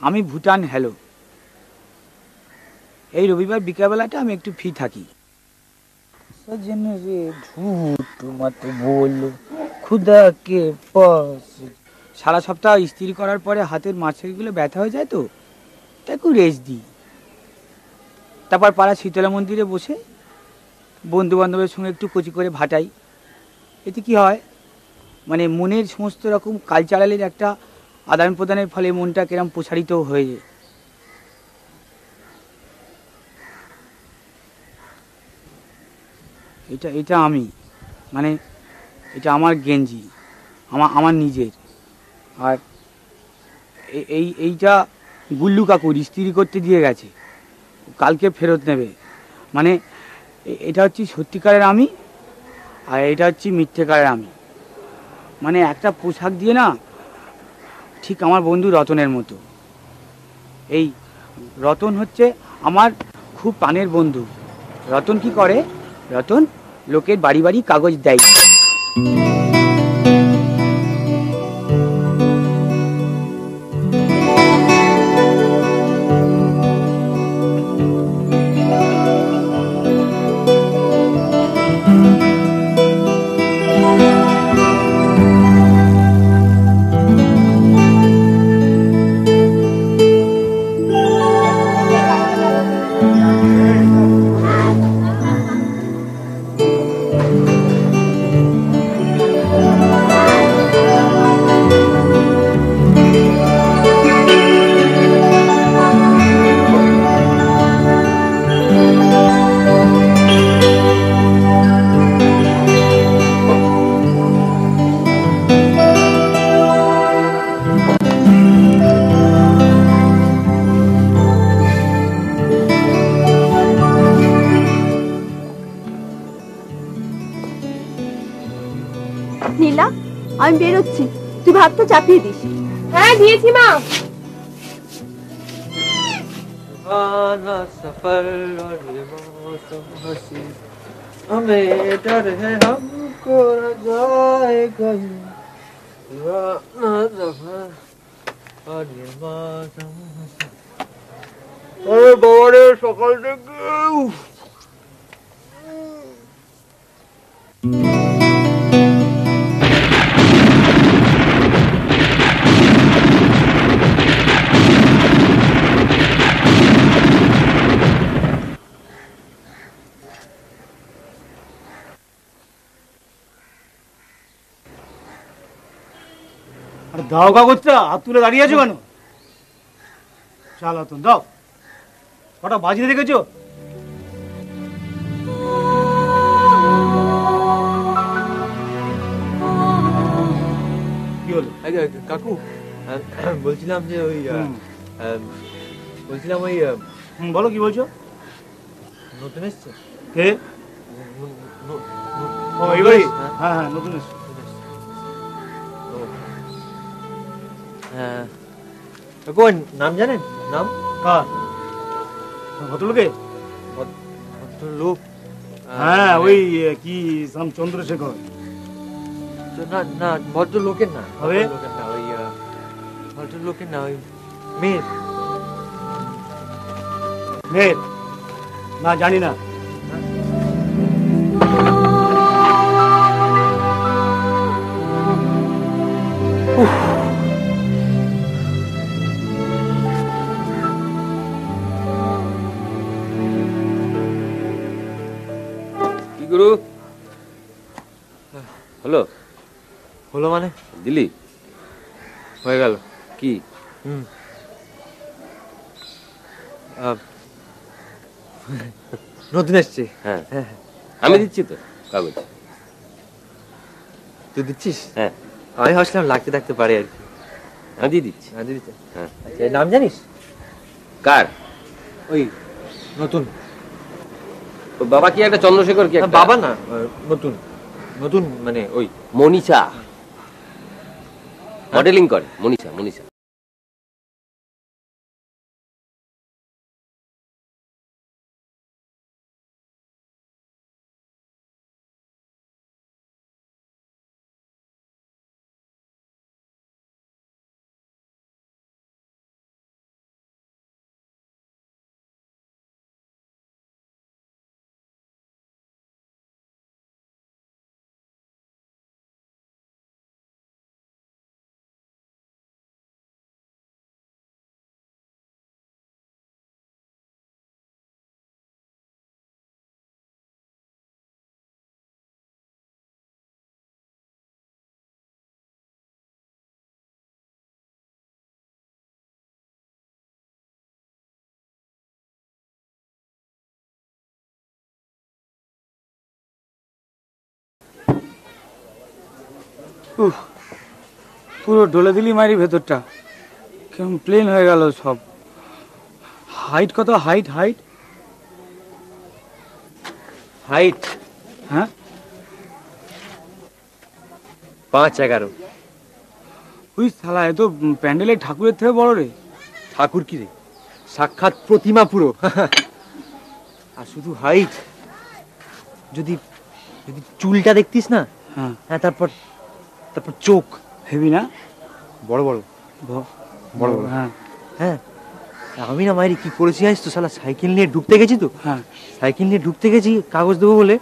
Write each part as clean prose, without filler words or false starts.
আমি ভুটান হ্যালো। এই রবিবার বিকালবেলাটা আমি একটু ফ্রি থাকি। सजन रे झूठ मत बोल खुदा के पास। সারা সপ্তাহ ইস্ত্রি করার পরে হাতের মাছেরগুলো ব্যথা হয়ে যায় তো, তাই একটু রেস্ট দিই। তারপর পাড়া শীতলা মন্দিরে বসে বন্ধু বান্ধবের সঙ্গে একটু কচি করে ভাটাই। এতে কি হয়, মানে মনের সমস্ত রকম কালচারালের একটা আদান প্রদানের ফলে মনটা কিরম প্রসারিত হয়ে যায়। এটা এটা আমি, মানে এটা আমার গেঞ্জি, আমার নিজের। আর এইটা গুল্লু কাকুর ইস্ত্রি করতে দিয়ে গেছে, কালকে ফেরত নেবে। মানে এটা হচ্ছে সত্যিকারের আমি, আর এটা হচ্ছে মিথ্যেকারের আমি। মানে একটা পোশাক দিয়ে না, ঠিক আমার বন্ধু রতনের মতো। এই রতন হচ্ছে আমার খুব প্রাণের বন্ধু। রতন কি করে, রতন লোকের বাড়ি বাড়ি কাগজ দেয়। নীলা, আমি বেরোচ্ছি, তুই ভাতটা চাপিয়ে দিস। হ্যাঁ দিয়েছি মা। सफर और ये मौसम हंसी हमें डर है हमको न जाए कहीं पुराना सफर और ये मौसम हंसी। अरे बाबा रे सकाल থেকে আর দাও কাগজটা, হাত তুলে দাঁড়িয়ে আছো কেন? চালা তো দাও, কটা বাজিয়ে রেখেছো? কি হলো কাকু? বলছিলাম যে ওই বলছিলাম ওই বলো কি বলছো? নতুন এসছে কে? ও এইবারই? হ্যাঁ হ্যাঁ নতুন এসছে। হ্যাঁ কোন নাম জানেন? নাম কার? ভদ্রলোকে? ভদ্রলোক? হ্যাঁ ওই কি নাম, চন্দ্রশেখর। না না ভদ্রলোকের না, হবে ভদ্রলোকের না, ওই ভদ্রলোকের না, ওই মেয়ের। মেয়ের? না জানি না। কি গুরু হলো? হলো মানে দিলি? হয়ে গেল। কি? নতুন এসছে। হ্যাঁ আমি দিচ্ছি তো কাগজ। তুই দিচ্ছিস? হ্যাঁ আমি ভাবছিলাম লাগতে থাকতে পারে আর কি। আমি দিয়ে দিচ্ছি। হ্যাঁ আচ্ছা, নাম জানিস? কার? ওই নতুন বাবা কি একটা চন্দ্রশেখর কি একটা? বাবা না, নতুন নতুন মানে ওই মনীষা মডেলিং করে। মনীষা উফ, পুরো ডলে দিলি মারি ভেতরটা, কেমন প্লেন হয়ে গেল সব। হাইট কত? হাইট হাইট হাইট হ্যাঁ 5'11" ওই শালা, এ তো প্যান্ডেলের ঠাকুরের থেকে বড় রে। ঠাকুর কি রে, সাক্ষাৎ প্রতিমা পুরো। আর শুধু হাইট, যদি যদি চুলটা দেখতিস না, হ্যাঁ হ্যাঁ, তারপর তারপর চোখ হেভি না? বড় বড় বড় বড়। হ্যাঁ হ্যাঁ, আমি না মায়ের কি করেছি জানিস তো, শালা সাইকেল নিয়ে ঢুকতে গেছি তো, হ্যাঁ সাইকেল নিয়ে ঢুকতে গেছি কাগজ দেবো বলে,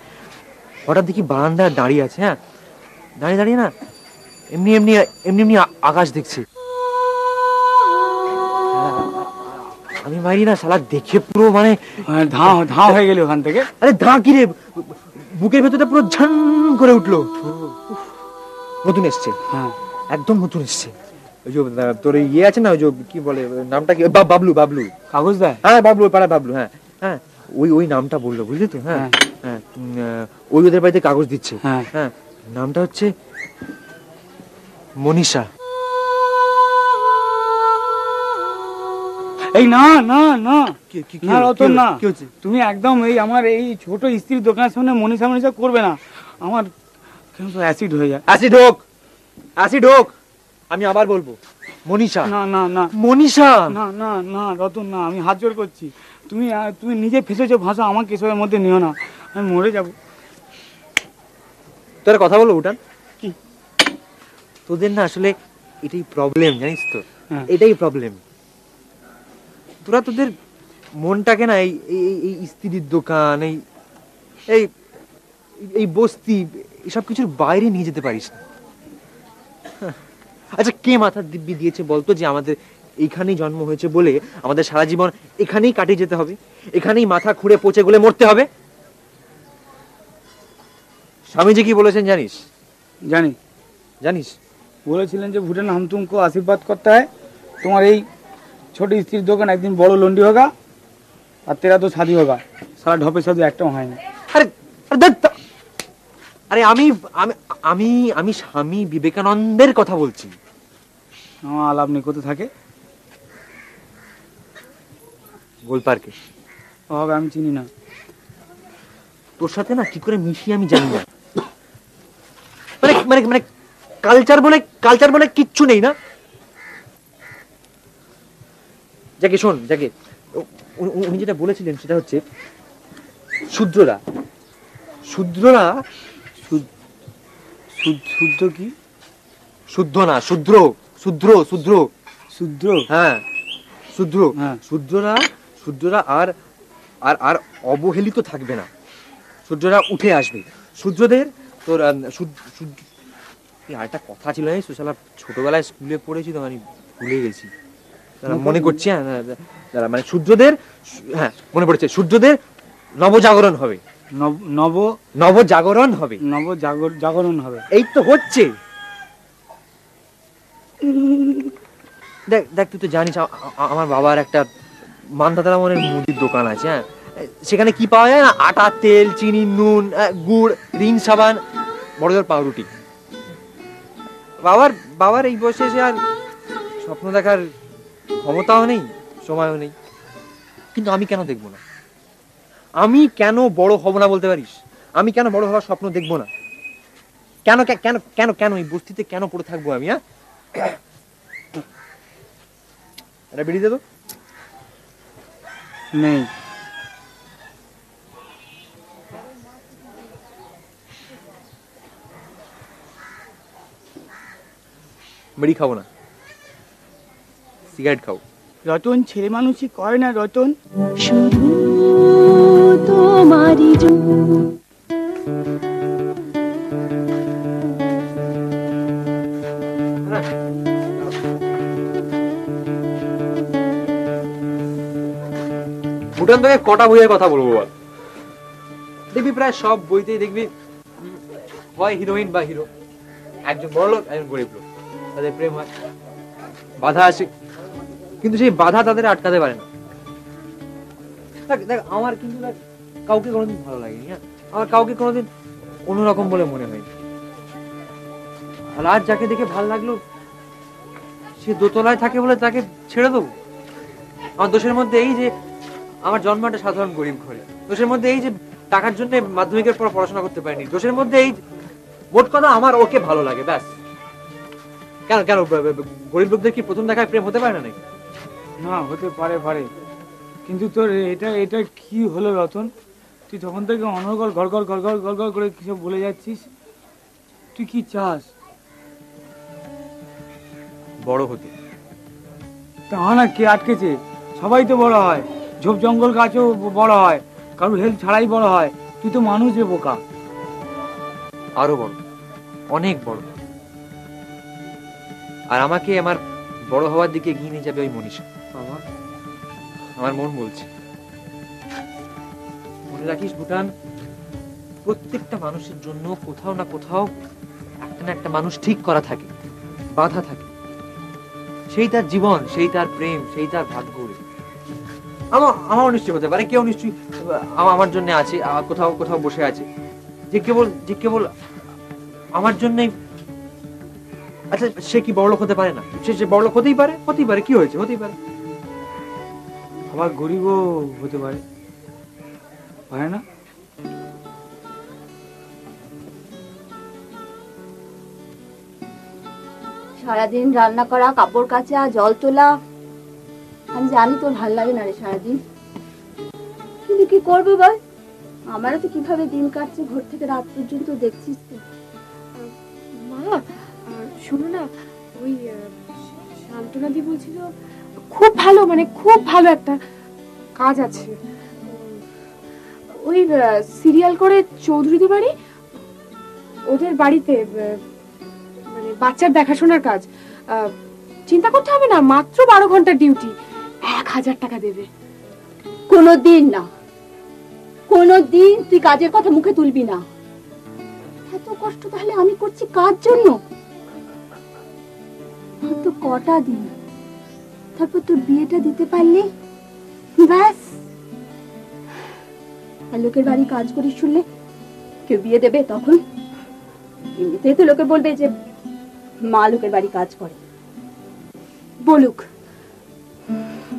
হঠাৎ দেখি বারান্দায় দাঁড়িয়ে আছে। হ্যাঁ, দাঁড়িয়ে দাঁড়িয়ে না এমনি এমনি এমনি এমনি আকাশ দেখছে। আমি মাইরি না শালা দেখে পুরো মানে ধাঁ ধাঁ হয়ে গেলে ওখান থেকে। আরে ধাঁ কি রে, বুকের ভেতরটা পুরো ঝান করে উঠলো। নতুন এসছে, হ্যাঁ একদম নতুন এসছে। ওই যে তোর ইয়ে আছে না, ওই যে কি বলে নামটা কি, বাবলু। বাবলু কাগজ দেয়? হ্যাঁ বাবলু, পাড়া বাবলু। হ্যাঁ হ্যাঁ, ওই নামটা বললো, বুঝলি তো? হ্যাঁ হ্যাঁ, ওই ওদের বাড়িতে কাগজ দিচ্ছে। হ্যাঁ হ্যাঁ, নামটা হচ্ছে মনীষা। এই না না না কি না রতন না, কি হচ্ছে? তুমি একদম এই আমার এই ছোট স্ত্রীর দোকানের সামনে মনীষা মনীষা করবে না। আমার কেন তো অ্যাসিড হয়ে যায়। অ্যাসিড হোক, অ্যাসিড হোক, আমি আবার বলবো মনীষা। না না না মনীষা না না না রতন না, আমি হাত জোর করছি। তুমি তুমি নিজে ফেসেছো ভাষা, আমাকে এসবের মধ্যে নিও না, আমি মরে যাব। তোরা কথা বলো উঠান। কি? তোদের না আসলে এটাই প্রবলেম, জানিস তো? হ্যাঁ। এটাই প্রবলেম। তোরা তোদের মনটাকে না এই এই স্ত্রীর দোকান, এই এই এই বস্তি, এসব কিছুর বাইরে নিয়ে যেতে পারিস না। আচ্ছা, কে মাথার দিব্যি দিয়েছে বলতো যে আমাদের এইখানেই জন্ম হয়েছে বলে আমাদের সারা জীবন এখানেই কাটিয়ে যেতে হবে, এখানেই মাথা খুঁড়ে পচে গলে মরতে হবে? স্বামীজি কি বলেছেন জানিস? জানি। জানিস বলেছিলেন যে ভুটান হাম তুমকো আশীর্বাদ করতে হয়, তোমার এই ছোট স্ত্রীর দোকান একদিন বড় লন্ডি হোগা আর তেরা তো শাদি হোগা। সারা ঢপে শাদি একটাও হয় না। আরে আরে ধ্যাৎ, আরে আমি আমি আমি আমি স্বামী বিবেকানন্দের কথা বলছি। আমার আলাপ নেই, কোথায় থাকে? গোলপার্কে। হবে, আমি চিনি না। তোর সাথে না কি করে মিশি আমি জানি না। মানে মানে মানে কালচার বলে কিচ্ছু নেই না। যাকে শোন, যাকে উনি যেটা বলেছিলেন সেটা হচ্ছে শূদ্ররা শূদ্ররা শুদ্ধ কি? শুদ্ধ না, শূদ্র শূদ্র শূদ্র শুদ্র? হ্যাঁ শূদ্র। হ্যাঁ। শূদ্ররা আর আর আর অবহেলিত থাকবে না, শূদ্ররা উঠে আসবে। শূদ্রদের তোর আরেকটা কথা ছিল জানিস তো, শালা ছোটবেলায় স্কুলে পড়েছি তো, আমি ভুলে গেছি। মনে করছি, হ্যাঁ দাঁড়া, মানে শূদ্রদের, হ্যাঁ মনে পড়েছে, শূদ্রদের নবজাগরণ হবে। নবজাগরণ হবে। জাগরণ হবে। এই তো হচ্ছে। দেখ দেখ, তুই তো জানিস আমার বাবার একটা মান্ধাতারা মনের মুদির দোকান আছে। হ্যাঁ, সেখানে কি পাওয়া যায় না, আটা, তেল, চিনি, নুন, গুড়, রিন সাবান, বড় জোর পাউরুটি। বাবার এই বয়সে এসে আর স্বপ্ন দেখার ক্ষমতাও নেই, সময়ও নেই। কিন্তু আমি কেন দেখবো না? আমি কেন বড় হব না বলতে পারিস? আমি কেন বড় হওয়ার স্বপ্ন দেখবো না? কেন কেন কেন কেন এই বস্তিতে কেন পড়ে থাকবো আমি? হ্যাঁ, এটা বেরিয়ে দেবো নেই। বেরি খাবো না, সিগারেট খাও। রতন ছেলে মানুষই করে না রতন। শুধু তোমারই জন্য। ভুটান থেকে কটা বইয়ের কথা বলবো বল? দেখবি প্রায় সব বইতেই দেখবি হয় হিরোইন বা হিরো, একজন বড় লোক একজন গরিব লোক, তাদের প্রেম হয়, বাধা আসে, কিন্তু সেই বাধা তাদের আটকাতে পারে না। দেখ আমার কিন্তু কাউকে কোনোদিন ভালো লাগেনি। হ্যাঁ, আমার কাউকে কোনোদিন অন্যরকম বলে মনে হয়নি। আর আজ যাকে দেখে ভাল লাগলো সে দোতলায় থাকে বলে তাকে ছেড়ে দেবো? আমার দোষের মধ্যে এই যে আমার জন্ম একটা সাধারণ গরিব ঘরে, দোষের মধ্যে এই যে টাকার জন্য মাধ্যমিকের পর পড়াশোনা করতে পারিনি, দোষের মধ্যে এই মোট কথা আমার ওকে ভালো লাগে ব্যাস। কেন কেন গরিব লোকদের কি প্রথম দেখায় প্রেম হতে পারে না নাকি? না, হতে পারে পারে, কিন্তু তোর এটা এটা কি হলো রতন? তুই তখন থেকে অনর্গল গড়গড় গড়গড় গড়গড় করে কিছু বলে যাচ্ছিস। তুই কি চাস? বড় হতে। তা না, কে আটকেছে? সবাই তো বড় হয়, ঝোপ জঙ্গল গাছও বড় হয়, কারোর হেল্প ছাড়াই বড় হয়। তুই তো মানুষ রে বোকা। আরো বড়, অনেক বড়। আর আমাকে আমার বড় হওয়ার দিকে এগিয়ে নিয়ে যাবে ওই মনীষা। আমার মন বলছে। মনে রাখিস ভুটান, প্রত্যেকটা মানুষের জন্য কোথাও না কোথাও একটা না একটা মানুষ ঠিক করা থাকে, বাধা থাকে। সেই তার জীবন, সেই তার প্রেম, সেই তার ভাগ্য। আমারও নিশ্চয় হতে পারে, কেউ নিশ্চয়ই আমার জন্য আছে, কোথাও কোথাও বসে আছে, যে কেবল আমার জন্যই। আচ্ছা, সে কি বড়লোক হতে পারে না? সে বড়লোক হতেই পারে, কি হয়েছে, হতেই পারে। আবার গরিবও হতে পারে, পারে না? সারাদিন রান্না করা, কাপড় কাচা, জল তোলা, আমি জানি তোর ভাল লাগে না রে সারাদিন, কিন্তু কি করবো বল? আমারও তো কিভাবে দিন কাটছে, ভোর থেকে রাত পর্যন্ত দেখছিস তো। মা, শোনো না, ওই শান্তনাদি বলছিল খুব ভালো, মানে খুব ভালো একটা কাজ আছে। ওই সিরিয়াল করে চৌধুরীদের বাড়ি, ওদের বাড়িতে মানে বাচ্চার দেখাশোনার কাজ। চিন্তা করতে হবে না, মাত্র 12 ঘন্টার ডিউটি, 1000 টাকা দেবে। কোনোদিন না, কোনোদিন তুই কাজের কথা মুখে তুলবি না। এত কষ্ট তাহলে আমি করছি কার জন্য? তো কটা দিন, তারপর তোর বিয়েটা দিতে পারলে ব্যাস। আর লোকের বাড়ি কাজ করিস শুনলে কেউ বিয়ে দেবে তখন? এমনিতেই তো লোকে বলবে যে মা লোকের বাড়ি কাজ করে। বলুক,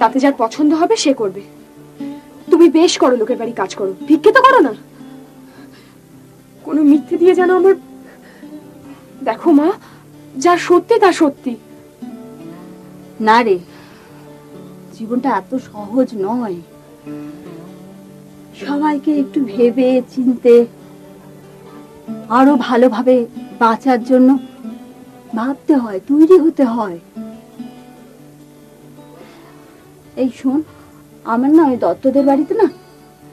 তাতে যার পছন্দ হবে সে করবে। তুমি বেশ করো, লোকের বাড়ি কাজ করো, ভিক্ষে তো করো না। কোনো মিথ্যে দিয়ে যেন আমার, দেখো মা, যা সত্যি তা সত্যি। না রে, জীবনটা এত সহজ নয়। সবাইকে একটু ভেবে চিনতে, আরো ভালোভাবে বাঁচার জন্য ভাবতে হয়, তৈরি হতে হয়। এই শোন, আমার না ওই দত্তদের বাড়িতে না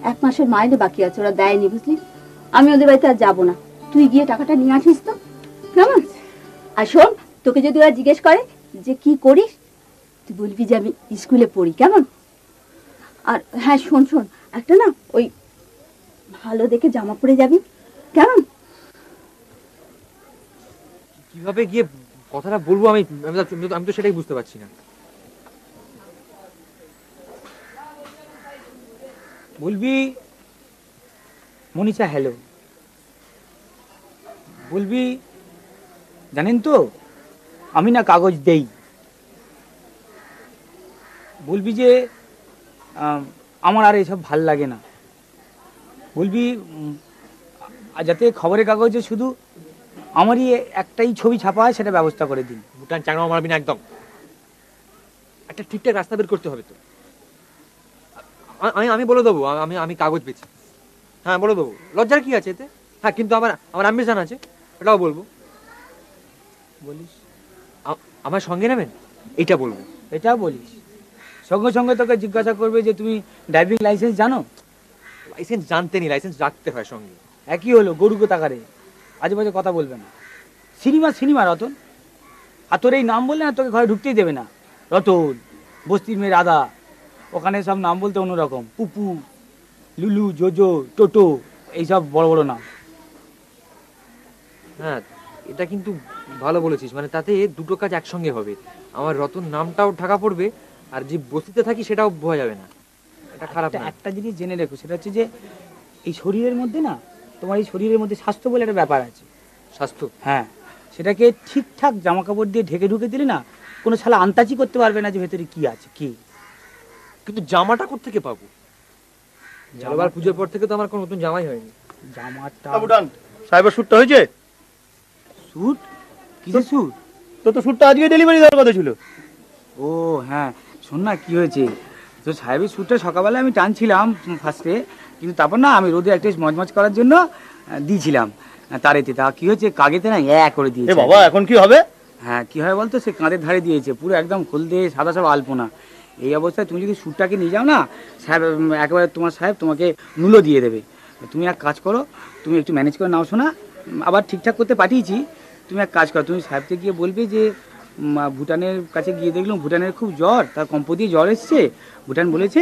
1 মাসের মাইনে বাকি আছে, ওরা দেয়নি বুঝলি। আমি ওদের বাড়িতে আর যাবো না, তুই গিয়ে টাকাটা নিয়ে আসিস তো, কেমন? আর শোন, তোকে যদি ওরা জিজ্ঞেস করে যে কি করিস, তুই বলবি যে আমি স্কুলে পড়ি, কেমন? আর হ্যাঁ শোন শোন, একটা না ওই ভালো দেখে জামা পরে যাবি, কেমন? কিভাবে গিয়ে কথাটা বলবো আমি তো সেটাই বুঝতে পারছি না। বলবি মনীষা হ্যালো, বলবি জানেন তো আমি না কাগজ দেই, বলবি যে আমার আর এসব ভাল লাগে না, বলবি যাতে খবরের কাগজে শুধু আমারই একটাই ছবি ছাপা হয়, সেটা ব্যবস্থা করে দিন। ভুটান চাংড়া মারবি না একদম। একটা ঠিকঠাক রাস্তা বের করতে হবে তো। আমি বলে দেবো আমি কাগজ পেয়েছি। হ্যাঁ বলে দেবো, লজ্জার কি আছে এতে? হ্যাঁ, কিন্তু আমার অ্যাম্বিশন আছে, এটাও বলবো। বলিস আমার সঙ্গে নেবেন, এটা বলবো। এটাও বলিস? সঙ্গে সঙ্গে তোকে জিজ্ঞাসা করবে যে তুমি ড্রাইভিং লাইসেন্স জানো? লাইসেন্স জানতে নি, লাইসেন্স রাখতে হয় সঙ্গে। একই হলো, গরু কোথাকারে আজে বাজে কথা বলবে না। সিনেমা রতন, আর তোর এই নাম বললে না তোকে ঘরে ঢুকতেই দেবে না। রতন, বস্তির মেয়ে রাধা, ওখানে সব নাম বলতে অন্যরকম, পুপু, লুলু, জোজো, টোটো, এইসব বড় বড় নাম। হ্যাঁ, এটা কিন্তু ভালো বলেছিস, মানে তাতে দুটো কাজ একসঙ্গে হবে। আমার রতন নামটাও ঢাকা পড়বে, আর যে বস্তিতে থাকি সেটাও বোঝা যাবে না। এটা খারাপ না। একটা জিনিস জেনে রেখো, সেটা হচ্ছে যে এই শরীরের মধ্যে না, তোমার এই শরীরের মধ্যে স্বাস্থ্য বলে একটা ব্যাপার আছে। স্বাস্থ্য? হ্যাঁ, সেটাকে ঠিকঠাক জামা কাপড় দিয়ে ঢেকে ঢুকে দিলে না কোনো শালা আন্তাজি করতে পারবে না যে ভেতরে কি আছে কি। কিন্তু জামাটা কোত্থেকে পাবো? এবার পুজোর পর থেকে তো আমার কোনো নতুন জামাই হয়নি। জামাটা সাহেবের শ্যুটটা হয়েছে? স্যুট? কিসের স্যুট? তো শ্যুটটা আজকে ডেলিভারি দেওয়ার কথা ছিল। ও হ্যাঁ, শোন না কি হয়েছে, তো সাহেবের স্যুটটা সকালবেলা আমি টানছিলাম ফার্স্টে, কিন্তু তারপর না আমি রোদে একটা মজমজ করার জন্য দিয়েছিলাম তারেতে। তা কি হয়েছে, কাগেতে না করে দিয়েছে। বাবা এখন কি হবে? হ্যাঁ কি হয় বলতো, সে কাঁধের ধারে দিয়েছে, পুরো একদম হলদে সাদা সব আলপনা। এই অবস্থায় তুমি যদি স্যুটটাকে নিয়ে যাও না, সাহেব একেবারে তোমার সাহেব তোমাকে মূল্য দিয়ে দেবে। তুমি এক কাজ করো, তুমি একটু ম্যানেজ করে নাও শোনা, আবার ঠিকঠাক করতে পাঠিয়েছি। তুমি এক কাজ করো, তুমি সাহেবকে গিয়ে বলবে যে ভুটানের কাছে গিয়ে দেখলাম ভুটানের খুব জ্বর, তার কম্প দিয়ে জ্বর এসছে, ভুটান বলেছে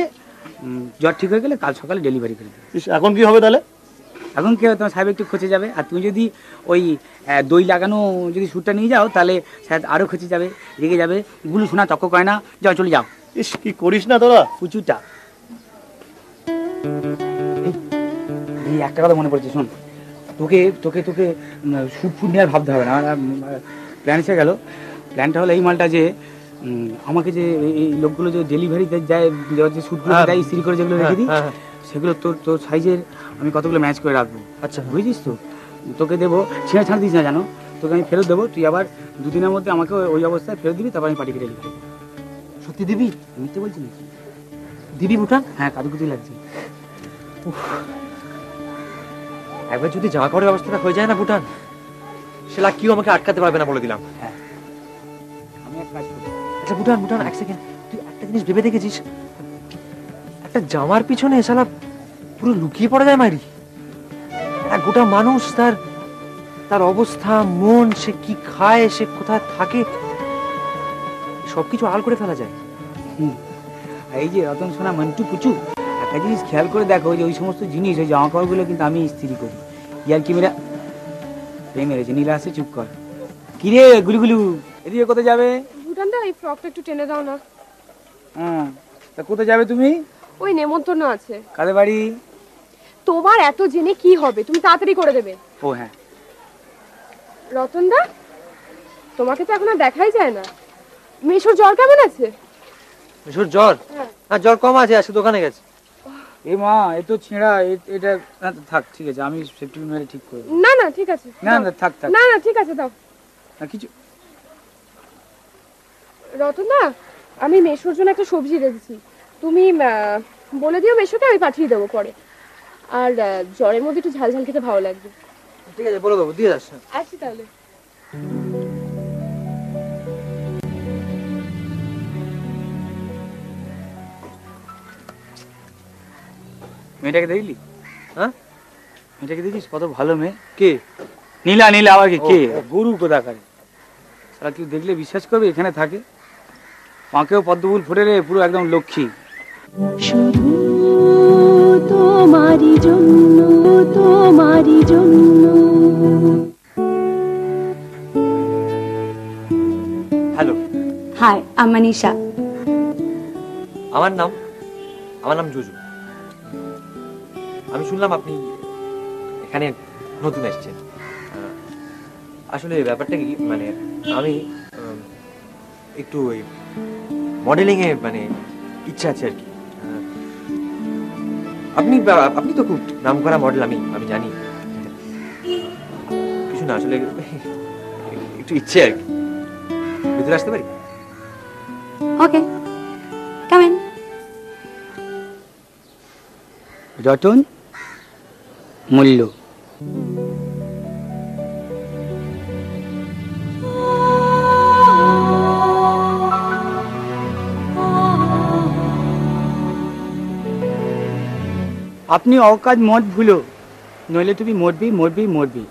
জ্বর ঠিক হয়ে গেলে কাল সকালে ডেলিভারি করে দেবে। এখন কি হবে তাহলে? এখন কি হবে, তোমার সাহেব একটু খচে যাবে। আর তুমি যদি ওই দই লাগানো যদি স্যুটটা নিয়ে যাও তাহলে সাহেব আরও খচে যাবে, রেগে যাবে, গুলু শোনা তক্ক করে না, যাও চলে যাও। ইস কি করিস না তোরা। প্রচুরটা। এই একটা কথা মনে পড়ছে, শোন, তোকে তোকে তোকে স্যুট ফুট নিয়ে আর ভাবতে হবে না। প্ল্যান এসে গেল। প্ল্যানটা হলো এই মালটা যে আমাকে যে এই লোকগুলো যে ডেলিভারি যায়, যে স্যুটগুলো দেয় ইস্ত্রি করে যেগুলো রেখে দিই, সেগুলো তোর তোর সাইজের আমি কতগুলো ম্যাচ করে রাখবো। আচ্ছা বুঝেছিস তো? তোকে দেবো, ছিঁড়ে ছাড় দিস না জানো, তোকে আমি ফেরত দেবো, তুই আবার দুদিনের মধ্যে আমাকে ওই অবস্থায় ফেরত দিবি, তারপর আমি পাঠিয়ে ডেলিভারি। সত্যি দিবি? মিথ্যে বলছি নাকি? দিবি ভুটান? হ্যাঁ, কাজুকুচি লাগছে। একবার যদি জামা কাপড়ের অবস্থাটা হয়ে যায় না ভুটান, সেটা কেউ আমাকে আটকাতে পারবে না বলে দিলাম। হ্যাঁ, আমি এক কাজ করি। আচ্ছা ভুটান ভুটান, এক সেকেন্ড, তুই একটা জিনিস ভেবে দেখেছিস, একটা জামার পিছনে শালা পুরো লুকিয়ে পড়া যায় মারি। এক গোটা মানুষ, তার তার অবস্থা, মন, সে কি খায়, সে কোথায় থাকে, সবকিছু আড়াল করে ফেলা যায়। এই যে রতন সোনা মন্টু পুচু, একটা জিনিস খেয়াল করে দেখো, যে ওই সমস্ত জিনিস, ওই জামা কাপড়গুলো কিন্তু আমি ইস্ত্রি করি। ইয়ার কি মেরা মেরেছে, নীলা আসে, চুপ কর। কিরে গুলুগুলু, এদিকে কোথায় যাবে? ভুটান দা, এই ফ্রকটা একটু টেনে দাও না। হ্যাঁ, তা কোথায় যাবে তুমি? ওই নেমন্তন্ন আছে। কাদের বাড়ি? তোমার এত জেনে কি হবে, তুমি তাড়াতাড়ি করে দেবে। ও হ্যাঁ। রতন দা, তোমাকে তো এখন আর দেখাই যায় না। মেশোর জ্বর কেমন আছে? মিশুর জ্বর? হ্যাঁ জ্বর কম আছে, আজকে দোকানে গেছে। এ মা, এ তো ছেঁড়া, এটা থাক, ঠিক আছে, আমি সেফটি মেরে ঠিক করে দেবো। না না ঠিক আছে, না না থাক থাক, না না ঠিক আছে, দাও। না কিছু। রতন দা, আমি মেশোর জন্য একটা সবজি রেখেছি, তুমি বলে দিও মেশোকে, আমি পাঠিয়ে দেবো পরে। আর জ্বরের মধ্যে একটু ঝাল ঝাল খেতে ভালো লাগবে। ঠিক আছে, বলে দেবো, দিয়ে যাস। আচ্ছা তাহলে। মেয়েটাকে দেখলি? হ্যাঁ, মেয়েটাকে দেখিস, কত ভালো মেয়ে। কে? নীলা, নীলা আবার কে? গরু কোথাকারে। সারা কেউ দেখলে বিশ্বাস করবে এখানে থাকে? মাকেও পদ্মফুল ফুটে রে, পুরো একদম লক্ষ্মী। শুধু তোমারই জন্য, তোমারই জন্য। হ্যালো। হাই, আমি মনীষা। আমার নাম জুজু। আমি শুনলাম আপনি এখানে নতুন এসেছেন। আসলে ব্যাপারটা কি, মানে আমি একটু ওই মডেলিং এ মানে ইচ্ছা আছে আর কি। আপনি তো খুব নাম করা মডেল, আমি জানি। কিছু না, আসলে একটু ইচ্ছে আর কি। ভিতরে আসতে পারি? ওকে, কাম ইন। রতন মূল্য। আপনি অকাজ মত ভুলো, নইলে তুমি মরবি মরবি মরবি।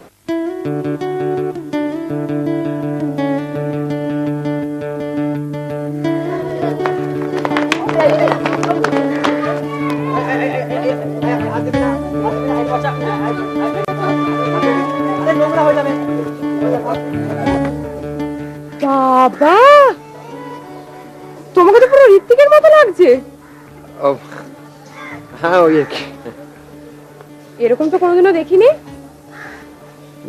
বাবা, তোমাকে তো পুরো ঋত্বিকের মতো লাগছে। হ্যাঁ ওই আর কি। এরকম তো কোনোদিনও দেখিনি।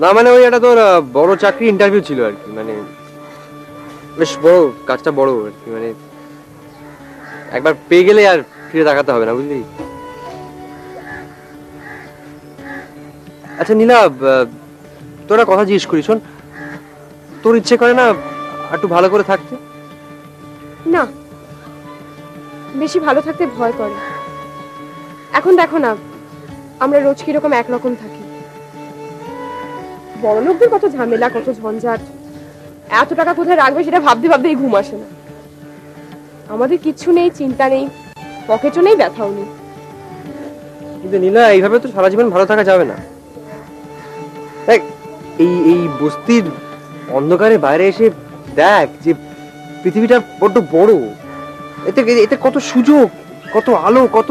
না মানে ওই একটা তোর বড় চাকরি ইন্টারভিউ ছিল আর কি, মানে বেশ বড়, কাজটা বড় আর কি, মানে একবার পেয়ে গেলে আর ফিরে তাকাতে হবে না, বুঝলি? আচ্ছা নীলা, তোরা কথা জিজ্ঞেস করি, শোন, তোর ইচ্ছে করে না একটু ভালো করে থাকতে? না, বেশি ভালো থাকতে ভয় করে। এখন দেখো না, আমরা রোজ কিরকম একরকম থাকি। বড় লোকদের কত ঝামেলা, কত ঝঞ্ঝাট, এত টাকা কোথায় রাখবে সেটা ভাবতে ভাবতেই ঘুম আসে না। আমাদের কিচ্ছু নেই, চিন্তা নেই, পকেটও নেই, ব্যথাও নেই। কিন্তু নীলা, এইভাবে তো সারা জীবন ভালো থাকা যাবে না। দেখ, এই এই বস্তির অন্ধকারে বাইরে এসে দেখ যে পৃথিবীটা বড্ড বড়, এতে এতে কত সুযোগ, কত আলো, কত।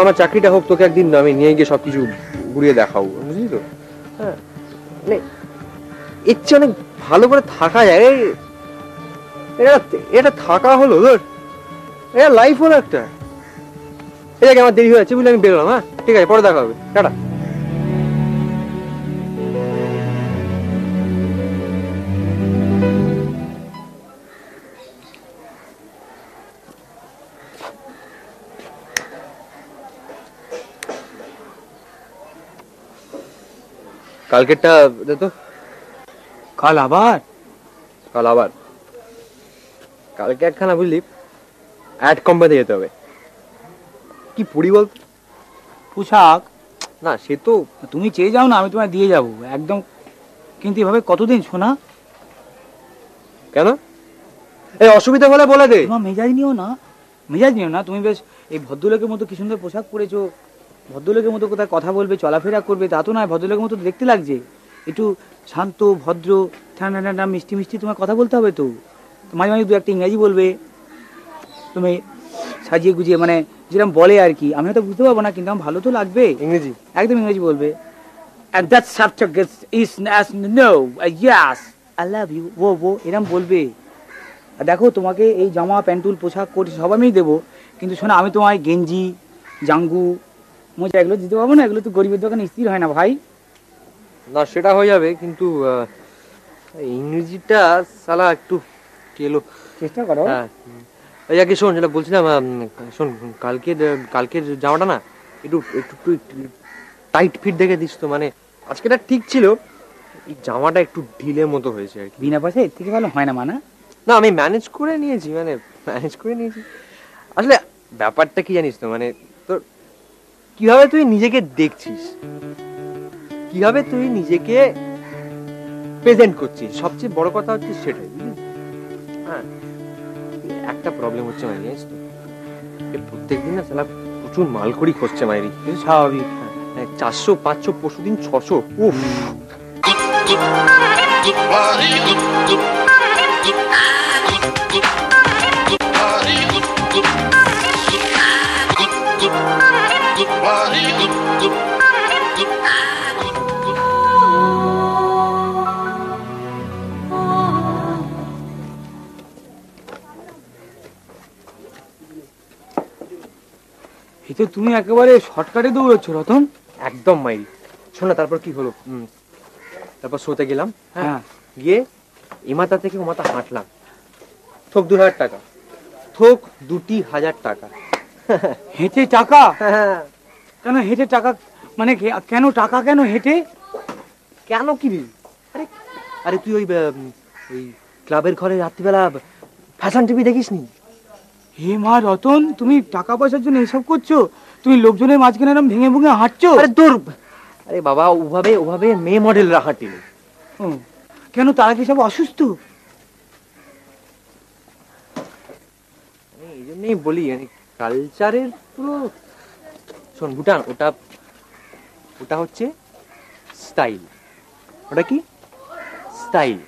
আমার চাকরিটা হোক, তোকে একদিন আমি নিয়ে গিয়ে সবকিছু ঘুরিয়ে দেখাবো, বুঝলি তো? হ্যাঁ, মানে এর চেয়ে অনেক ভালো করে থাকা যায়। এটা থাকা হলো ধর, এটা লাইফ হলো একটা। এটাকে আমার দেরি হয়ে যাচ্ছে বুঝলি, আমি বেরোলাম। হ্যাঁ ঠিক আছে, পরে দেখা হবে, টাটা। কালকেরটা দে তো। কাল আবার? কাল আবার কালকে একখানা বুঝলি অ্যাড কোম্পানিতে যেতে হবে। কি পড়ি বল? পোশাক? না সে তো তুমি চেয়ে যাও না, আমি তোমায় দিয়ে যাব একদম। কিন্তু এভাবে কতদিন শোনা? কেন? এই অসুবিধা হলে বলে দে। তোমার মেজাজ নিও না, মেজাজ নিও না। তুমি বেশ এই ভদ্রলোকের মতো কি সুন্দর পোশাক পরেছো, ভদ্রলোকের মতো কোথায় কথা বলবে, চলাফেরা করবে, তা তো নয়। ভদ্রলোকের মতো দেখতে লাগছে, একটু শান্ত ভদ্র, ঠান্ডা ঠান্ডা মিষ্টি মিষ্টি তোমার কথা বলতে হবে তো। মাঝে মাঝে দু একটা ইংরাজি বলবে, তুমি সাজিয়ে গুজিয়ে, মানে যেরকম বলে আর কি। আমি হয়তো বুঝতে পারবো না, কিন্তু আমার ভালো তো লাগবে। ইংরেজি? একদম ইংরেজি বলবে। And that subject is as no, yes, I love you, wo এরকম বলবে। আর দেখো, তোমাকে এই জামা প্যান্টুল পোশাক কোট সব আমি দেবো, কিন্তু শোনো, আমি তোমায় গেঞ্জি, জাঙ্গু, মোজা এগুলো দিতে পারবো না। এগুলো তো গরিবের দোকানে স্থির হয় না ভাই। না সেটা হয়ে যাবে, কিন্তু ইংরেজিটা সালা একটু কেলো। চেষ্টা করো। হ্যাঁ, এই আর কি, শোন যেটা বলছিলাম, শোন, কালকের জামাটা না একটু একটু একটু টাইট ফিট দেখে দিস তো। মানে আজকেটা ঠিক ছিল, এই জামাটা একটু ঢিলে মতো হয়েছে আর কি। বিনা পয়সায় এর থেকে ভালো হয় না মানা? না আমি ম্যানেজ করে নিয়েছি, মানে ম্যানেজ করে নিয়েছি। আসলে ব্যাপারটা কি জানিস তো, মানে তোর কিভাবে তুই নিজেকে দেখছিস, কিভাবে তুই নিজেকে প্রেজেন্ট করছিস, সবচেয়ে বড় কথা হচ্ছে সেটাই, বুঝলি? হ্যাঁ, একটা প্রবলেম হচ্ছে মানে, জানিস তো, প্রত্যেকদিন না সালা প্রচুর মালখড়ি খসছে মায়েরি। স্বাভাবিক। 400 500 পরশুদিন 600। উফ। এই তো তুমি একেবারে শর্টকাটে দৌড়চ্ছ রতন। একদম মাইরি। শোন না, তারপর কি হলো, তারপর শোতে গেলাম। হ্যাঁ, গিয়ে এমাথা থেকে ওমাথা হাঁটলাম, থোক 2000 টাকা, থোক 2000 টাকা। হেঁটে টাকা? কেন হেঁটে টাকা? মানে কেন টাকা, কেন হেঁটে? কেন কি রে? আরে আরে তুই ওই ক্লাবের ঘরে রাত্রিবেলা ফ্যাশন টিভি দেখিস নি? হে মা রতন, তুমি টাকা পয়সার জন্য এসব করছো? তুমি লোকজনের মাঝখানে এরকম ভেঙে ভেঙে হাঁটছো? আরে তোর, আরে বাবা, ওভাবে মেয়ে মডেলরা হাঁটে। ও, কেন, তারা কি সব অসুস্থ? এই জন্যই বলি, মানে কালচারের পুরো। শোন ভুটান, ওটা হচ্ছে স্টাইল। ওটা কি স্টাইল?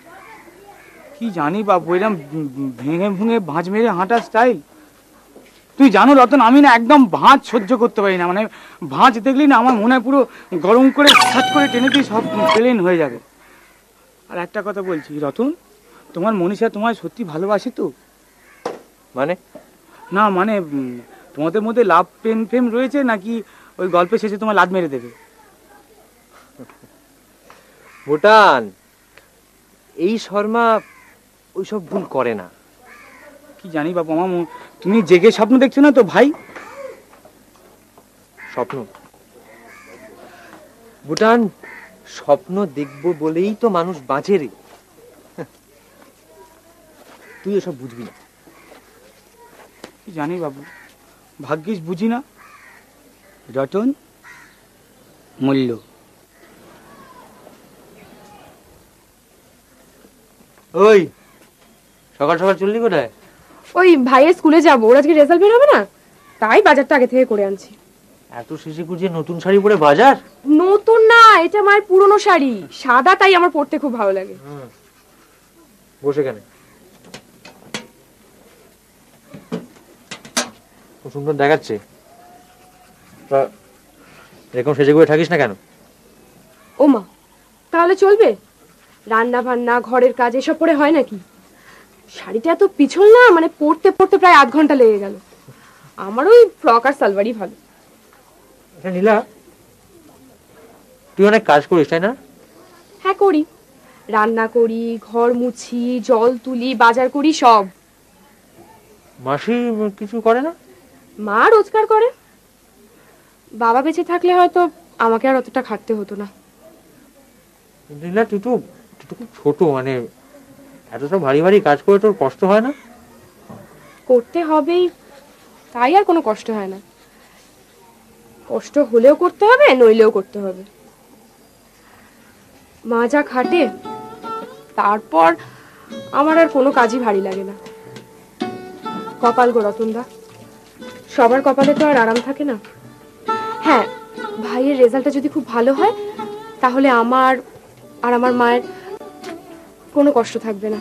কি জানি বাবু, এরকম ভেঙে ভেঙে ভাঁজ মেরে হাঁটার স্টাইল? তুই জানো রতন, আমি না একদম ভাঁজ সহ্য করতে পারি না। মানে ভাঁজ দেখলি না আমার মনে হয় পুরো গরম করে সাত করে টেনে দিয়ে সব প্লেন হয়ে যাবে। আর একটা কথা বলছি রতন, তোমার মনীষা তোমায় সত্যি ভালোবাসে তো? মানে না মানে তোমাদের মধ্যে লাভ প্রেম রয়েছে, নাকি ওই গল্পের শেষে তোমার লাদ মেরে দেবে? ভুটান, এই শর্মা ওইসব ভুল করে না। কি জানি বাবু, আমার তুমি জেগে স্বপ্ন দেখছো না তো ভাই? স্বপ্ন? ভুটান, স্বপ্ন দেখবো বলেই তো মানুষ বাঁচে রে। তুই এসব বুঝবি না। কি জানি বাবু, ভাগ্যিস বুঝি না। রতন, মূল্য। ওই সকাল সকাল চললি কোথায়? ওই ভাইয়ের স্কুলে যাবো, ওর আজকে রেজাল্ট বের হবে না, তাই বাজারটা আগে থেকে করে আনছি। এত শেষে কুচিয়ে নতুন শাড়ি পরে বাজার? নতুন না, এটা মায়ের পুরনো শাড়ি, সাদা, তাই আমার পরতে খুব ভালো লাগে। বসে কেন? খুব সুন্দর দেখাচ্ছে। এরকম সেজে গুয়ে থাকিস না কেন? ও মা, তাহলে চলবে? রান্না বান্না, ঘরের কাজ এসব পরে হয় নাকি? শাড়িটা এত পিছল না, মানে পরতে পরতে প্রায় আধ ঘন্টা লেগে গেল। আমার ওই ফ্রক আর সালোয়ারই ভালো। নীলা, তুই অনেক কাজ করিস তাই না? হ্যাঁ করি, রান্না করি, ঘর মুছি, জল তুলি, বাজার করি, সব। মাসি কিছু করে না? মা রোজগার করে, বাবা বেঁচে থাকলে হয়তো আমাকে আর অতটা খাটতে হতো না। নীলা, তুই তো খুব ছোট, মানে এত সব ভারী ভারী কাজ করে তোর কষ্ট হয় না? করতে হবেই, তাই আর কোনো কষ্ট হয় না। কষ্ট হলেও করতে হবে, নইলেও করতে হবে। মা যা খাটে, তারপর আমার আর কোনো কাজই ভারী লাগে না। কপাল গো রতনদা, সবার কপালে তো আর আরাম থাকে না। হ্যাঁ, ভাইয়ের রেজাল্টটা যদি খুব ভালো হয়, তাহলে আমার আর আমার মায়ের কোনো কষ্ট থাকবে না।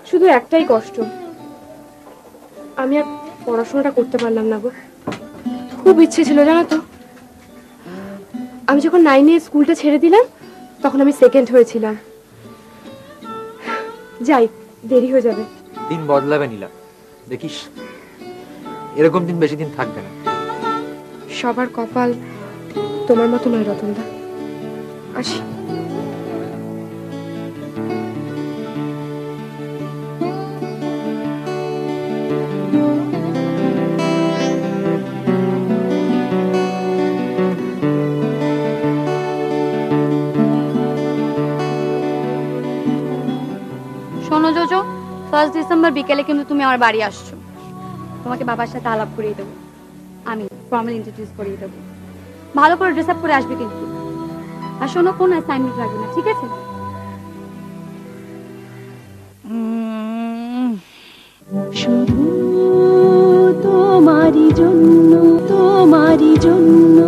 শুধু একটাই কষ্ট, আমি আর পড়াশোনাটা করতে পারলাম না গো। খুব ইচ্ছে ছিল জানো তো, আমি যখন 9-এ স্কুলটা ছেড়ে দিলাম, তখন আমি সেকেন্ড হয়েছিলাম। যাই, দেরি হয়ে যাবে। দিন বদলাবে নীলা, দেখিস এরকম দিন বেশি দিন থাকবে না। সবার কপাল তোমার মতো নয় রতনদা। আসি। শোনো জোজো, 1 ডিসেম্বর বিকেলে কিন্তু তুমি আমার বাড়ি আসছো। তোমাকে বাবার সাথে আলাপ করিয়ে দেবো, আমি ফর্মাল ইন্ট্রোডিউস করিয়ে দেবো। ভালো করে ড্রেস আপ করে আসবে কিন্তু। আর শোনো, কোনো অ্যাসাইনমেন্ট লাগবে না, ঠিক আছে? শুধু তোমারই জন্য, তোমারই জন্য।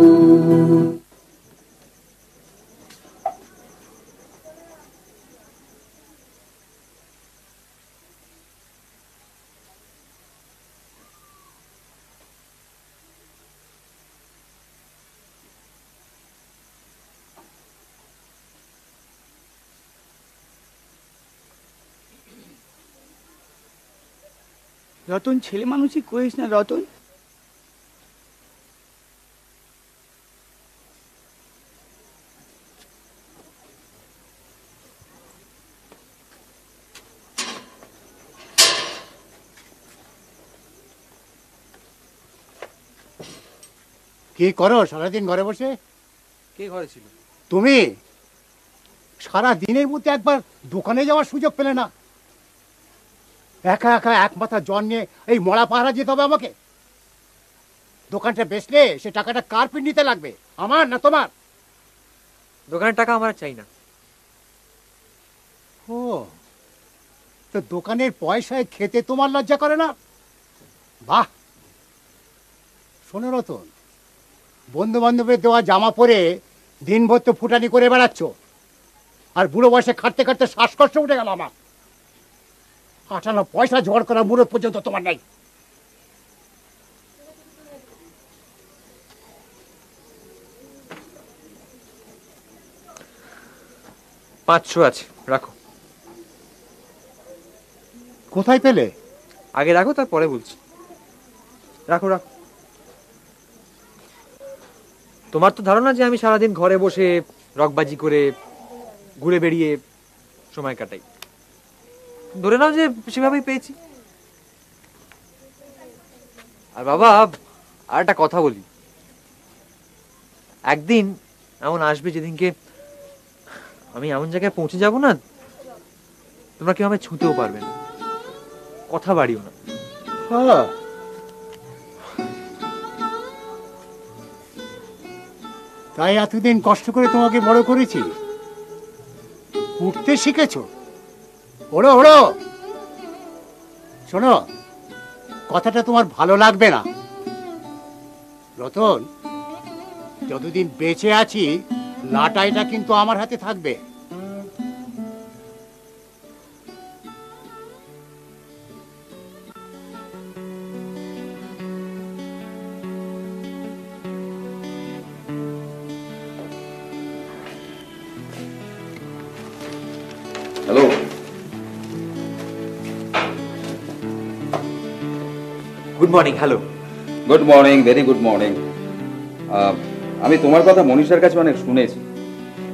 রতন, ছেলে মানুষই করিস না রতন। কি করো সারাদিন ঘরে বসে? কে ঘরে ছিল? তুমি সারা দিনের মধ্যে একবার দোকানে যাওয়ার সুযোগ পেলে না? একা একা এক মাথা জ্বর নিয়ে এই মরা পাহারা যেতে হবে আমাকে। দোকানটা বেচলে সে টাকাটা কার পিন্ডিতে লাগবে, আমার না তোমার? দোকানের টাকা আমার চাই না। ও, তো দোকানের পয়সায় খেতে তোমার লজ্জা করে না? বাহ! শোনো রতন, বন্ধু বান্ধবের দেওয়া জামা পরে দিনভর তো ফুটানি করে বেড়াচ্ছ, আর বুড়ো বয়সে খাটতে খাটতে শ্বাসকষ্ট উঠে গেল আমার। আটানা পয়সা জোগাড় করা মুরত পর্যন্ত তোমার নাই। পাঁচশো আছে, রাখো। কোথায় পেলে? আগে রাখো, তারপরে বলছি। রাখো রাখো। তোমার তো ধারণা যে আমি সারাদিন ঘরে বসে রকবাজি করে ঘুরে বেড়িয়ে সময় কাটাই। ধরে নাও যে সেভাবেই পেয়েছি। আর বাবা, আর একটা কথা বলি, একদিন এমন আসবে যেদিনকে আমি এমন জায়গায় পৌঁছে যাব না, তোমরা কেউ আমায় ছুঁতেও পারবে না, কথা বাড়িও না। হ্যাঁ, তাই এতদিন কষ্ট করে তোমাকে বড় করেছি, উঠতে শিখেছো। ওড়ো ওড়ো। শোনো, কথাটা তোমার ভালো লাগবে না রতন, যতদিন বেঁচে আছি লাটাইটা কিন্তু আমার হাতে থাকবে। Hello, good morning. Hello. Good morning, very good morning. আমি তোমার কথা মনীষার কাছে অনেক শুনেছি।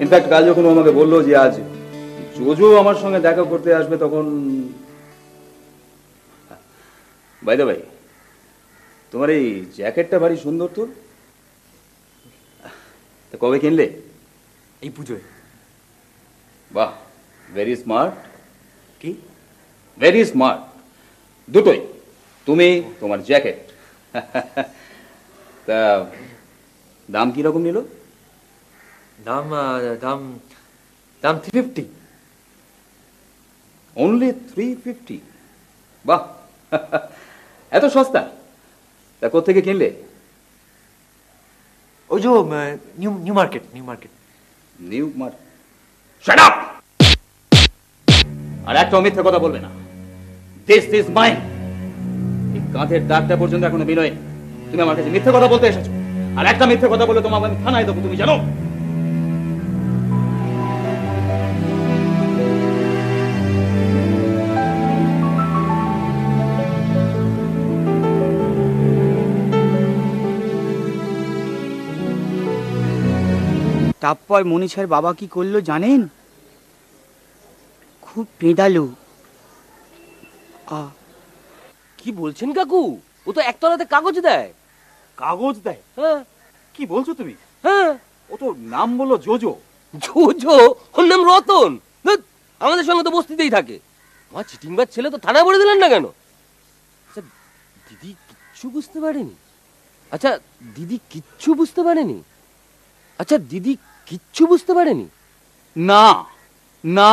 ইনফ্যাক্ট কাল যখন ও আমাকে বললো যে আজ জোজো আমার সঙ্গে দেখা করতে আসবে, তখন বাই দ্য ভাই, তোমার এই জ্যাকেটটা ভারী সুন্দর তো, তা কবে কিনলে? এই পুজোয়। বাহ, ভেরি স্মার্ট। কি? ভেরি স্মার্ট, দুটোই, তুমি তোমার জ্যাকেট। তা দাম কিরকম নিল? দাম দাম দাম 350। অনলি 350? বাহ, এত সস্তা! তা কোত্থেকে কিনলে? ওই যে new market. New market? Shut up! আর একটা মিথ্যে কথা বলবে না। This is mine. এই কাঁধের দাগটা পর্যন্ত এখনো বিনয়, তুমি আমার কাছে মিথ্যে কথা বলতে এসেছো। আর একটা মিথ্যে কথা বলে তোমাকে আমি থানায় দেবো, তুমি জানো? তারপর মনীষার বাবা কি করলো জানেন? খুব পেঁদালো। কি বলছেন কাকু? ও তো একতলাতে কাগজ দেয়। কাগজ দেয়? হ্যাঁ। কি বলছো তুমি? হ্যাঁ। ও তো নাম বললো জোজো। জোজো? ওর নাম রতন। ধ্যাৎ, আমাদের সঙ্গে তো বস্তিতেই থাকে। আমার চিটিংবাজ ছেলে তো থানায় ভরে দিলেন না কেন? আচ্ছা, দিদি কিচ্ছু বুঝতে পারেনি? আচ্ছা, দিদি কিচ্ছু বুঝতে পারেনি? না না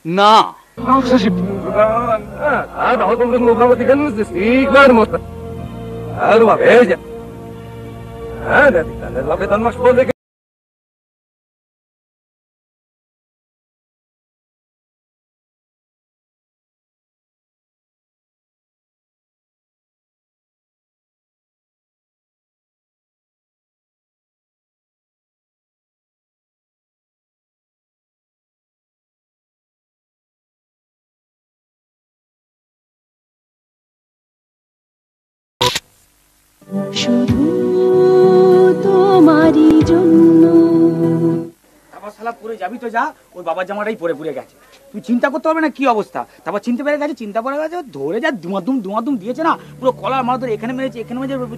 না। শুধু তোমারই জন্য। তারপর শালা পরে যাবি তো যা, ওর বাবার জামাটাই পরে গেছে। তুই চিন্তা করতে পারবে না কি অবস্থা। তারপর চিনতে পেরে গেছে, চিন্তা পড়ে গেছে, ধরে যা দুমাদুম দিয়েছে না, পুরো কলার মারা ধরে এখানে মেরেছে,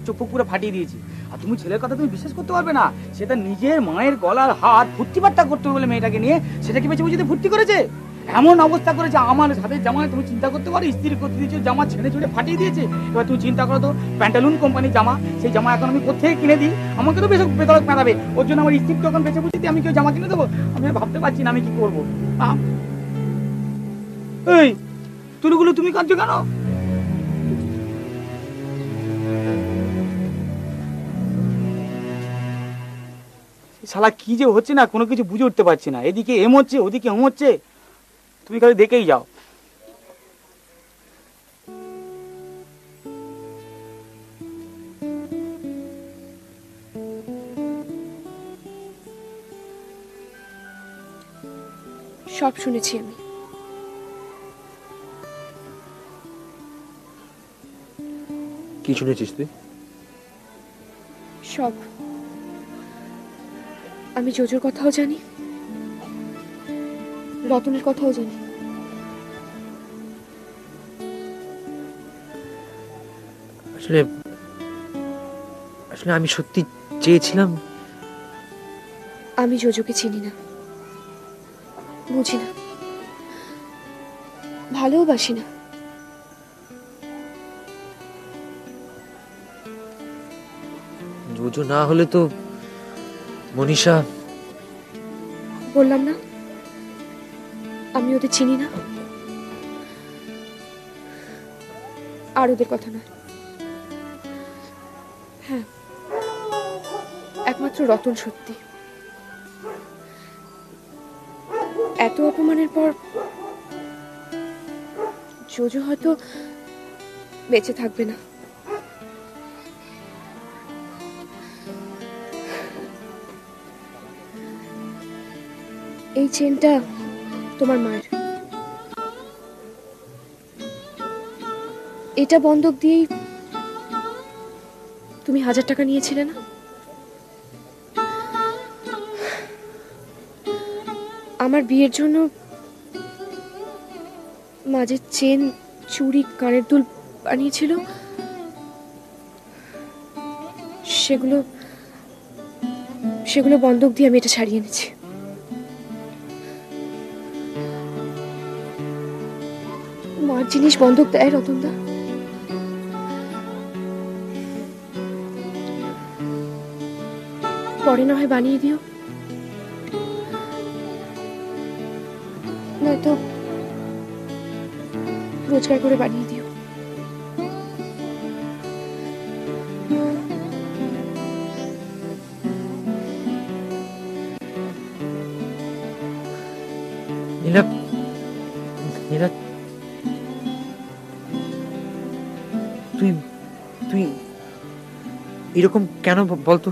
চোখ পুরো ফাটিয়ে দিয়েছি। আর তুমি ছেলের কথা তুমি বিশ্বাস করতে পারবে না, সেটা নিজের মায়ের গলার হাত ফুর্তি বার্তা করতে বলে মেয়েটাকে নিয়ে সেটাকে বেঁচে বুঝতে ফুর্তি করেছে। এমন অবস্থা করেছে আমার হাতের জামা, তুমি চিন্তা করতে পারো, ইস্ত্রি করতে দিয়েছে, জামা ছেড়ে ছুড়ে ফাটিয়ে দিয়েছে। এবার তুমি চিন্তা করো তো, প্যান্টালুন কোম্পানির জামা, সেই জামা এখন আমি কোথেকে কিনে দিই? আমাকে তো বেশ বেতরক পেঁদাবে, ওর জন্য আমার স্ত্রী তখন বেঁচে বুঝতে আমি কেউ জামা কিনে দেবো? আমি ভাবতে পারছি না আমি কি করবো। এই তুলুগুলো তুমি কাঁদছো কেন? শালা কি যে হচ্ছে না, কোনো কিছু বুঝে উঠতে পারছি না। এদিকে এম হচ্ছে, ওদিকে এম হচ্ছে, তুমি খালি দেখেই যাও। সব শুনেছি আমি। কি শুনেছিস তুই? সব। আমি জোজোর কথাও জানি, রতনের কথাও জানি। আসলে আসলে আমি সত্যি চেয়েছিলাম। আমি জোজোকে চিনি না, বুঝি না, ভালোবাসি না। জোজো না হলে তো মনীষা। বললাম না আমি ওদের চিনি না। আর ওদের কথা নয়, হ্যাঁ একমাত্র রতন সত্যি। এত অপমানের পর জোজো হয়তো বেঁচে থাকবে না। এই চেনটা তোমার মায়ের, এটা বন্ধক দিয়েই তুমি 1000 টাকা নিয়েছিলে না? আমার বিয়ের জন্য মাঝে চেন, চুড়ি, কানের দুল বানিয়েছিল, সেগুলো সেগুলো বন্ধক দিয়ে আমি এটা ছাড়িয়ে এনেছি। মার জিনিস বন্ধক দেয় রতনদা? পরে না হয় বানিয়ে দিও, নয়তো রোজগার করে বানিয়ে দিও। নীলা, নীলা, তুই তুই এরকম কেন বলতো?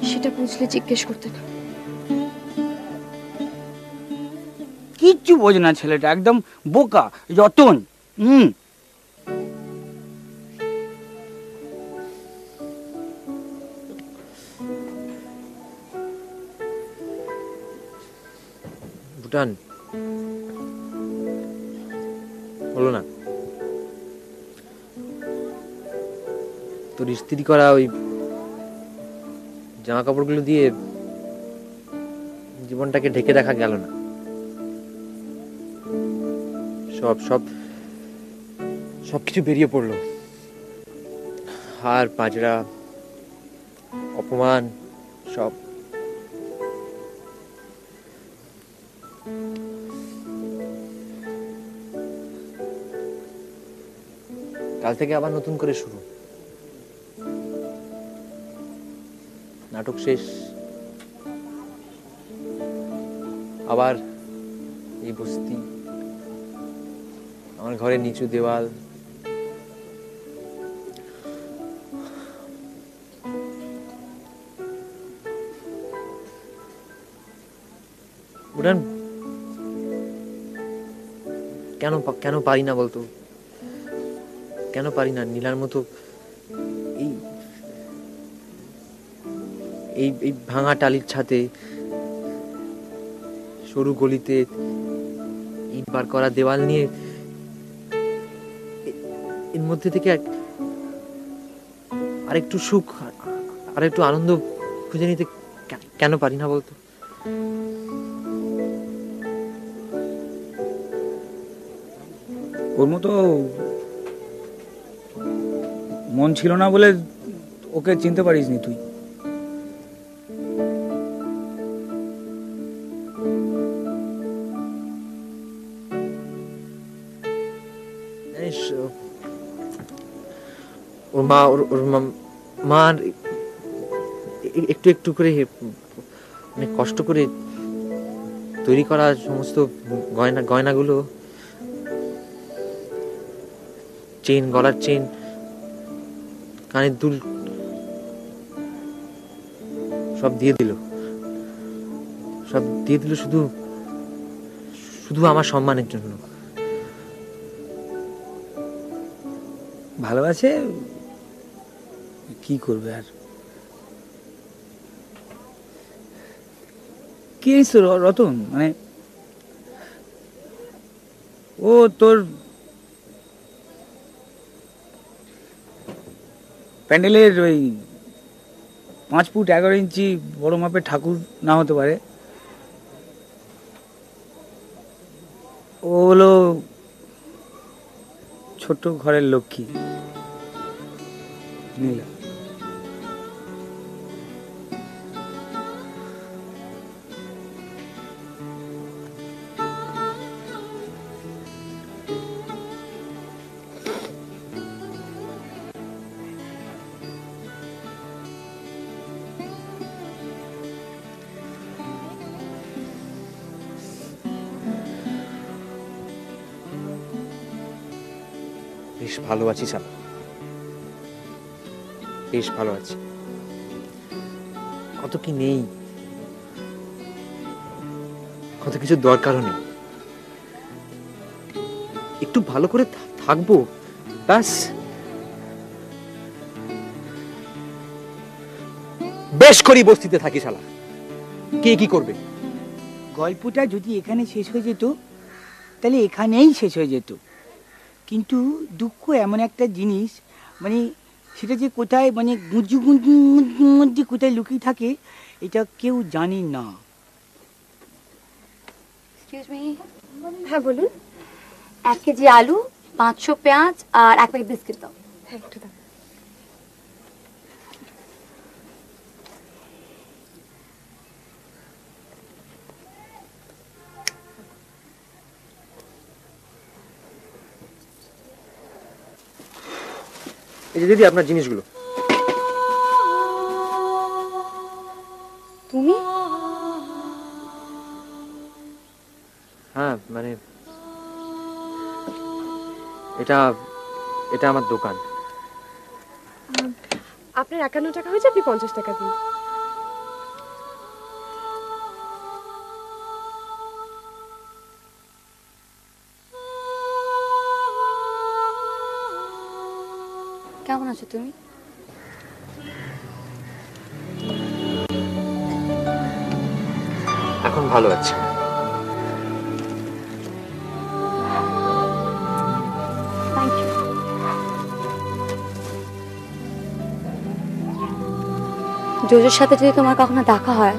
সেটা বুঝলে জিজ্ঞেস করতে না। কিচ্ছু বোঝে না ছেলেটা, একদম বোকা রতন। ভুটান হলো না তোর ইস্ত্রি করা ওই জামা কাপড়গুলো দিয়ে জীবনটাকে ঢেকে রাখা গেল না। সব সব সবকিছু বেরিয়ে পড়লো। হার পাঁজরা, অপমান, সব। কাল থেকে আবার নতুন করে শুরু, নাটক শেষ, আবার এই বস্তি, আমার ঘরের নিচু দেওয়াল, উড়ান। কেন কেন পারি না বলতো? কেন পারি না নীলার মতো এই এই এই ভাঙা টালির ছাদে, সরু গলিতে, ইট বার করা দেওয়াল নিয়ে এর মধ্যে থেকে আরেকটু সুখ, আরেকটু আনন্দ খুঁজে নিতে কেন পারি না বলতো? ওর মতো মন ছিল না বলে ওকে চিনতে পারিসনি তুই। ওর মা ওর মা একটু একটু করে মানে কষ্ট করে তৈরি করা সমস্ত গয়নাগুলো, চেন, গলার চেন, কানের দুল, সব দিয়ে দিল শুধু শুধু আমার সম্মানের জন্য। ভালোবাসে, কি করবে আর। কি হয়েছে রতন? মানে ও তোর প্যান্ডেলের ওই 5 ফুট 11 ইঞ্চি বড় মাপের ঠাকুর না হতে পারে, ও হলো ছোট ঘরের লক্ষ্মী নীলা। বেশ ভালো আছি শালা, বেশ ভালো আছি। কত কি নেই, কত কিছু দরকারও নেই, একটু ভালো করে থাকবো ব্যাস। বেশ করি বস্তিতে থাকি শালা, কে কি করবে? গল্পটা যদি এখানে শেষ হয়ে যেত তাহলে এখানেই শেষ হয়ে যেত, কিন্তু দুঃখ এমন একটা জিনিস, মানে সেটা যে কোথায়, মানে গুঁজু গুঁজু মধ্যে কোথায় লুকিয়ে থাকে এটা কেউ জানি না। এক্সকিউজ মি, হ্যাঁ বলুন। 1 কেজি আলু, 500 পেঁয়াজ আর 1 প্যাকেট বিস্কিট দাও। হ্যাঁ একটু দাও। এই যে দিদি আপনার জিনিসগুলো। তুমি? হ্যাঁ মানে এটা এটা আমার দোকান। আপনার 51 টাকা হয়েছে, আপনি 50 টাকা দিন। কেমন আছো তুমি? এখন ভালো আছে। Thank you. জোজোর সাথে যদি তোমার কখনো দেখা হয়,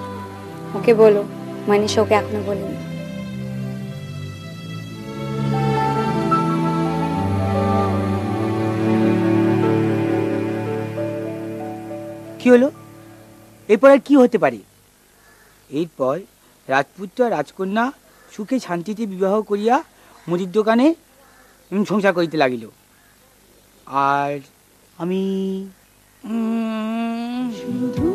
ওকে বলো মানিশা ওকে এখনো বলিনি। কি হলো? এরপর আর কি হতে পারে? এরপর রাজপুত্র আর রাজকন্যা সুখে শান্তিতে বিবাহ করিয়া মুদির দোকানে সংসার করিতে লাগিল। আর আমি শুধু